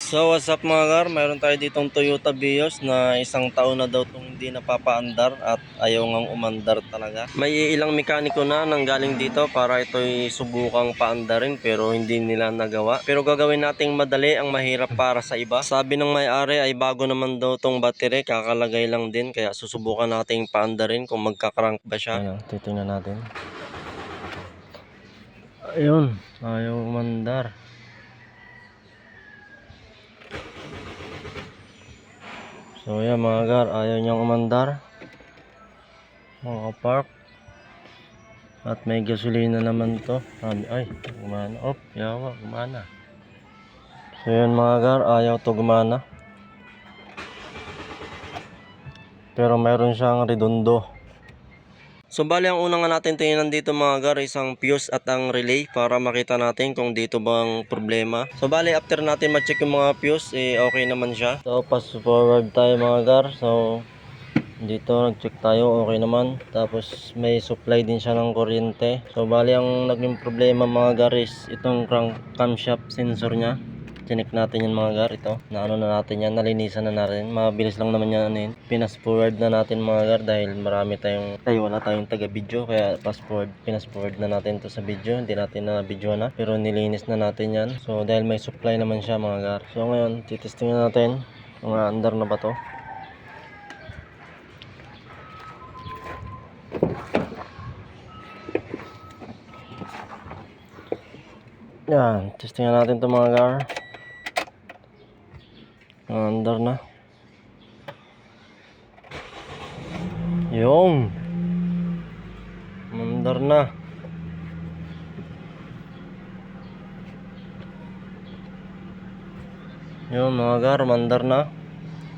So what's up mga gar, mayroon tayo ditong Toyota Vios na isang taon na daw itong hindi napapaandar at ayaw ngang umandar talaga. May ilang mekaniko na nanggaling dito para ito'y subukang paandarin pero hindi nila nagawa. Pero gagawin nating madali ang mahirap para sa iba. Sabi ng may-ari ay bago naman daw itong battery, kakalagay lang din, kaya susubukan nating paandarin kung magkakrank ba siya. Ayun, titingnan natin. Ayun, ayaw umandar. So yan mga gar, ayaw niyang umandar, makapark. At may gasolina naman to. Ay, gumana. Op, yawa, gumana. So yan mga gar, ayaw to gumana. Pero mayroon siyang redondo. So bali ang unang natin tingnan dito mga gar, isang fuse at ang relay para makita natin kung dito bang problema. So bali after natin ma-check yung mga fuse, okay naman siya. So pass forward tayo mga gar. So dito nag-check tayo, okay naman. Tapos may supply din siya ng kuryente. So bali ang naging problema mga gar is itong camshaft sensor nya. Chinek natin yan mga gar, ito na ano na natin yan, nalinisan na natin. Mabilis lang naman yan, ano yun. Pinas forward na natin mga gar dahil marami tayong wala tayong taga video, kaya pinas forward na natin to sa video. Hindi natin na video na, pero nilinis na natin yan. So dahil may supply naman siya mga gar. So ngayon titesting natin kung andar na ba to. Yan, testingan natin to mga gar. Andar na. Yung andar na. Yung mga gar, mandar na.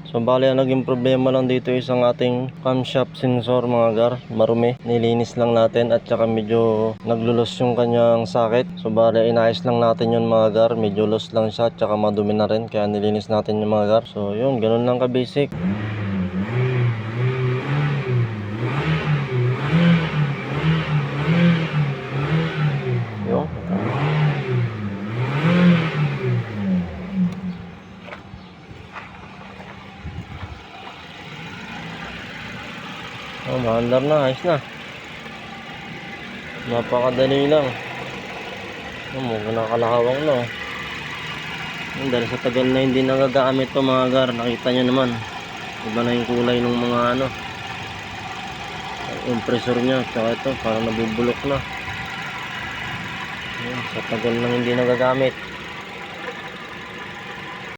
So bali ang naging problema lang dito isang ating camshaft sensor mga gar, marumi. Nilinis lang natin at saka medyo naglulos yung kanyang socket. So bali inayos lang natin yun mga gar, medyo loose lang siya at saka madumi na rin, kaya nilinis natin yung mga gar. So yun, ganun lang ka basic. Yun. Oh, maandar na, ayos na. Napakadali lang. Mukhang nakalahawang na. Dahil sa tagal na hindi nagagamit to mga gar, nakita nyo naman. Iba na yung kulay ng mga ano, compressor nya. Tsaka ito, parang nabubulok na. Sa tagal nang hindi nagagamit.